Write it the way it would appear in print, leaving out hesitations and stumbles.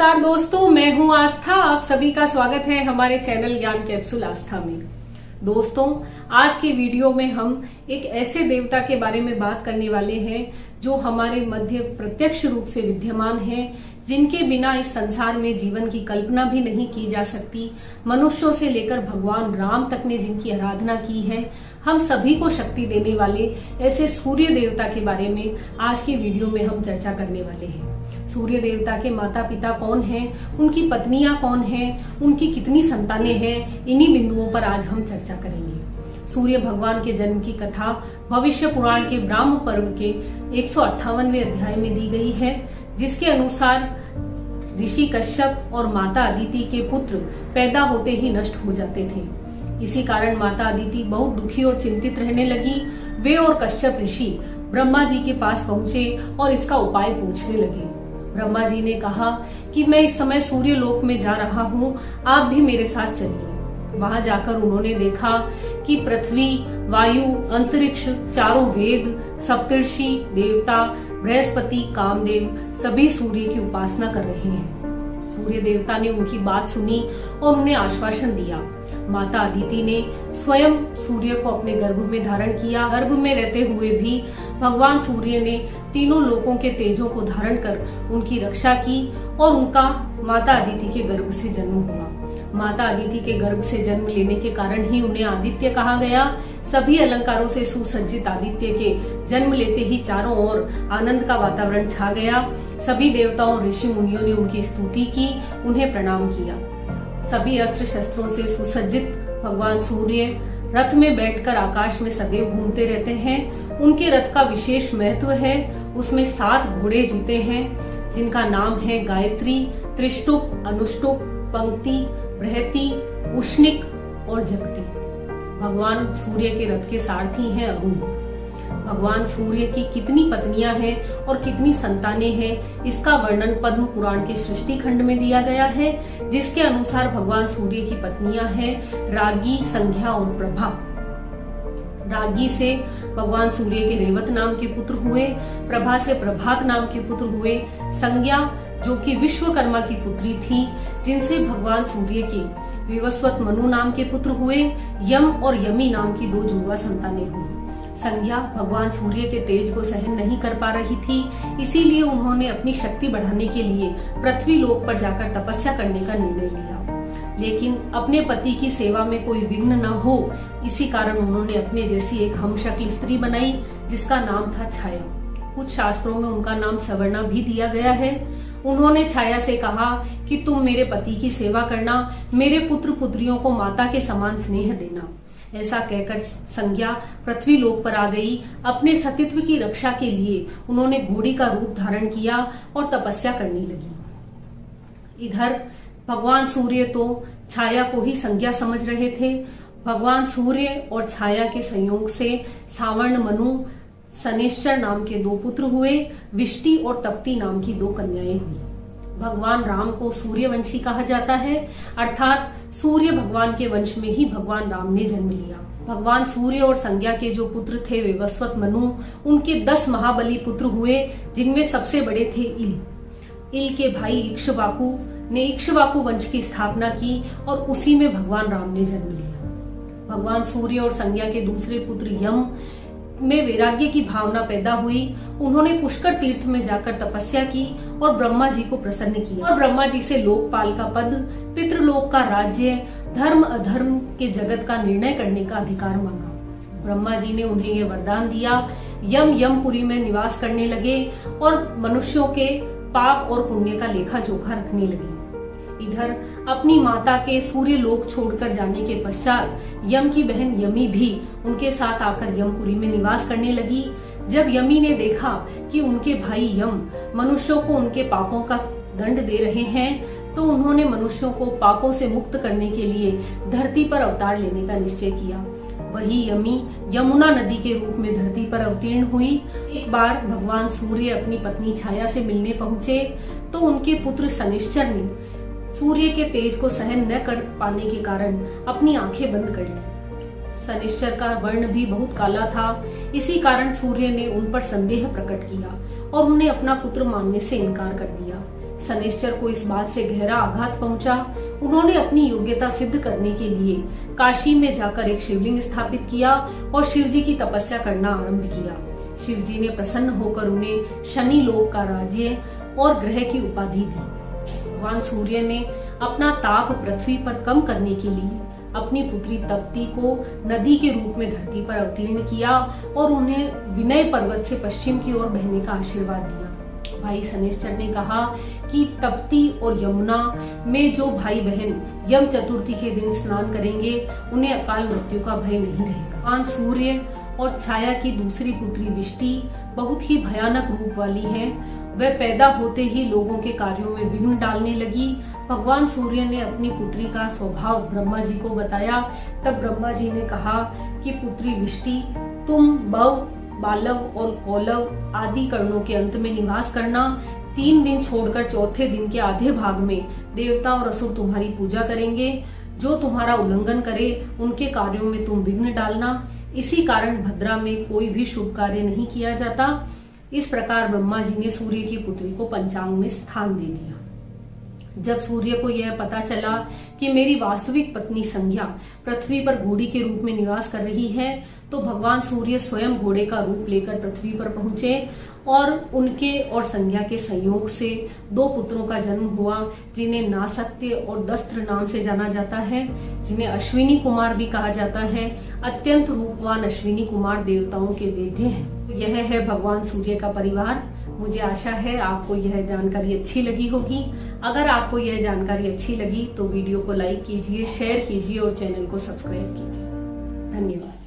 नमस्कार दोस्तों, मैं हूं आस्था। आप सभी का स्वागत है हमारे चैनल ज्ञान कैप्सूल आस्था में। दोस्तों, आज के वीडियो में हम एक ऐसे देवता के बारे में बात करने वाले हैं जो हमारे मध्य प्रत्यक्ष रूप से विद्यमान है, जिनके बिना इस संसार में जीवन की कल्पना भी नहीं की जा सकती। मनुष्यों से लेकर भगवान राम तक ने जिनकी आराधना की है, हम सभी को शक्ति देने वाले ऐसे सूर्य देवता के बारे में आज के वीडियो में हम चर्चा करने वाले हैं। सूर्य देवता के माता पिता कौन हैं, उनकी पत्नियां कौन हैं, उनकी कितनी संतानें हैं, इन्हीं बिंदुओं पर आज हम चर्चा करेंगे। सूर्य भगवान के जन्म की कथा भविष्य पुराण के ब्राह्म पर्व के 158वें अध्याय में दी गई है, जिसके अनुसार ऋषि कश्यप और माता अदिति के पुत्र पैदा होते ही नष्ट हो जाते थे। इसी कारण माता अदिति बहुत दुखी और चिंतित रहने लगी। वे और कश्यप ऋषि ब्रह्मा जी के पास पहुंचे और इसका उपाय पूछने लगे। ब्रह्मा जी ने कहा कि मैं इस समय सूर्य लोक में जा रहा हूँ, आप भी मेरे साथ चलिए। वहां जाकर उन्होंने देखा कि पृथ्वी, वायु, अंतरिक्ष, चारों वेद, सप्तर्षि, देवता, बृहस्पति, कामदेव सभी सूर्य की उपासना कर रहे हैं। सूर्य देवता ने उनकी बात सुनी और उन्हें आश्वासन दिया। माता अदिति ने स्वयं सूर्य को अपने गर्भ में धारण किया। गर्भ में रहते हुए भी भगवान सूर्य ने तीनों लोकों के तेजों को धारण कर उनकी रक्षा की और उनका माता अदिति के गर्भ से जन्म हुआ। माता अदिति के गर्भ से जन्म लेने के कारण ही उन्हें आदित्य कहा गया। सभी अलंकारों से सुसज्जित आदित्य के जन्म लेते ही चारों ओर आनंद का वातावरण छा गया। सभी देवताओं और ऋषि मुनियों ने उनकी स्तुति की, उन्हें प्रणाम किया। सभी अस्त्र शस्त्रों से सुसज्जित भगवान सूर्य रथ में बैठकर आकाश में सदैव घूमते रहते हैं। उनके रथ का विशेष महत्व है। उसमें 7 घोड़े जूते हैं, जिनका नाम है गायत्री, त्रिष्टुप, अनुष्टुप, पंक्ति, बृहति, उष्णिक और जगति। भगवान सूर्य के रथ के सारथी हैं अरुण। भगवान सूर्य की कितनी पत्नियां हैं और कितनी संतानें हैं, इसका वर्णन पद्म पुराण के सृष्टि खंड में दिया गया है, जिसके अनुसार भगवान सूर्य की पत्नियां हैं रागी, संध्या और प्रभा। रागी से भगवान सूर्य के रेवत नाम के पुत्र हुए, प्रभा से प्रभात नाम के पुत्र हुए, संज्ञा जो कि विश्वकर्मा की पुत्री थी, जिनसे भगवान सूर्य के विवस्वत मनु नाम के पुत्र हुए, यम और यमी नाम की 2 जुड़वा संतानें हुई। संज्ञा भगवान सूर्य के तेज को सहन नहीं कर पा रही थी, इसीलिए उन्होंने अपनी शक्ति बढ़ाने के लिए पृथ्वी लोक पर जाकर तपस्या करने का निर्णय लिया। लेकिन अपने पति की सेवा में कोई विघ्न न हो, इसी कारण उन्होंने अपने जैसी एक हमशक्ल स्त्री बनाई, जिसका नाम था छाया। कुछ शास्त्रों में उनका नाम सवर्णा भी दिया गया है। उन्होंने छाया से कहा कि तुम मेरे पति की सेवा करना, मेरे पुत्र पुत्रियों को माता के समान स्नेह देना। ऐसा कहकर संज्ञा पृथ्वी लोक पर आ गई। अपने सतीत्व की रक्षा के लिए उन्होंने घोड़ी का रूप धारण किया और तपस्या करने लगी। इधर भगवान सूर्य तो छाया को ही संज्ञा समझ रहे थे। भगवान सूर्य और छाया के संयोग से सावर्ण, मनु, शनिश्चर नाम के 2 पुत्र हुए। विष्टि और तप्ती नाम की 2 कन्याएं हुई। भगवान राम को सूर्यवंशी कहा जाता है, अर्थात सूर्य भगवान के वंश में ही भगवान राम ने जन्म लिया। भगवान सूर्य और संज्ञा के जो पुत्र थे विवस्वत मनु, उनके 10 महाबली पुत्र हुए, जिनमें सबसे बड़े थे इल। इल के भाई इक्ष्वाकु ने इक्ष्वाकु वंश की स्थापना की और उसी में भगवान राम ने जन्म लिया। भगवान सूर्य और संज्ञा के दूसरे पुत्र यम में वैराग्य की भावना पैदा हुई। उन्होंने पुष्कर तीर्थ में जाकर तपस्या की और ब्रह्मा जी को प्रसन्न किया और ब्रह्मा जी से लोकपाल का पद, पितृलोक का राज्य, धर्म अधर्म के जगत का निर्णय करने का अधिकार मांगा। ब्रह्मा जी ने उन्हें यह वरदान दिया। यम यमपुरी में निवास करने लगे और मनुष्यों के पाप और पुण्य का लेखा जोखा रखने लगे। इधर अपनी माता के सूर्य लोक छोड़कर जाने के पश्चात यम की बहन यमी भी उनके साथ आकर यमपुरी में निवास करने लगी। जब यमी ने देखा कि उनके भाई यम मनुष्यों को उनके पापों का दंड दे रहे हैं, तो उन्होंने मनुष्यों को पापों से मुक्त करने के लिए धरती पर अवतार लेने का निश्चय किया। वही यमी यमुना नदी के रूप में धरती पर अवतीर्ण हुई। एक बार भगवान सूर्य अपनी पत्नी छाया से मिलने पहुंचे, तो उनके पुत्र शनिश्चर ने सूर्य के तेज को सहन न कर पाने के कारण अपनी आंखें बंद कर ली। शनिश्चर का वर्ण भी बहुत काला था, इसी कारण सूर्य ने उन पर संदेह प्रकट किया और उन्हें अपना पुत्र मानने से इनकार कर दिया। शनैश्चर को इस बात से गहरा आघात पहुंचा। उन्होंने अपनी योग्यता सिद्ध करने के लिए काशी में जाकर एक शिवलिंग स्थापित किया और शिव जी की तपस्या करना आरंभ किया। शिव जी ने प्रसन्न होकर उन्हें शनि लोक का राज्य और ग्रह की उपाधि दी। भगवान सूर्य ने अपना ताप पृथ्वी पर कम करने के लिए अपनी पुत्री तप्ती को नदी के रूप में धरती पर अवतीर्ण किया और उन्हें विनय पर्वत से पश्चिम की ओर बहने का आशीर्वाद दिया। भाई शनैश्चर ने कहा कि तप्ती और यमुना में जो भाई बहन यम चतुर्थी के दिन स्नान करेंगे उन्हें अकाल मृत्यु का भय नहीं रहेगा। भगवान सूर्य और छाया की दूसरी पुत्री विष्टि बहुत ही भयानक रूप वाली है। वह पैदा होते ही लोगों के कार्यों में विघ्न डालने लगी। भगवान सूर्य ने अपनी पुत्री का स्वभाव ब्रह्मा जी को बताया। तब ब्रह्मा जी ने कहा कि पुत्री विष्टि, तुम बव, बालव और कौलव आदि कर्णों के अंत में निवास करना। 3 दिन छोड़कर चौथे दिन के आधे भाग में देवता और असुर तुम्हारी पूजा करेंगे। जो तुम्हारा उल्लंघन करे उनके कार्यों में तुम विघ्न डालना। इसी कारण भद्रा में कोई भी शुभ कार्य नहीं किया जाता। इस प्रकार ब्रह्मा जी ने सूर्य की पुत्री को पंचांग में स्थान दे दिया। जब सूर्य को यह पता चला कि मेरी वास्तविक पत्नी संज्ञा पृथ्वी पर घोड़ी के रूप में निवास कर रही है, तो भगवान सूर्य स्वयं घोड़े का रूप लेकर पृथ्वी पर पहुंचे और उनके और संज्ञा के संयोग से 2 पुत्रों का जन्म हुआ, जिन्हें नासत्य और दस्त्र नाम से जाना जाता है, जिन्हें अश्विनी कुमार भी कहा जाता है। अत्यंत रूपवान अश्विनी कुमार देवताओं के वेद्य हैं। यह है भगवान सूर्य का परिवार। मुझे आशा है आपको यह जानकारी अच्छी लगी होगी। अगर आपको यह जानकारी अच्छी लगी तो वीडियो को लाइक कीजिए, शेयर कीजिए और चैनल को सब्सक्राइब कीजिए। धन्यवाद।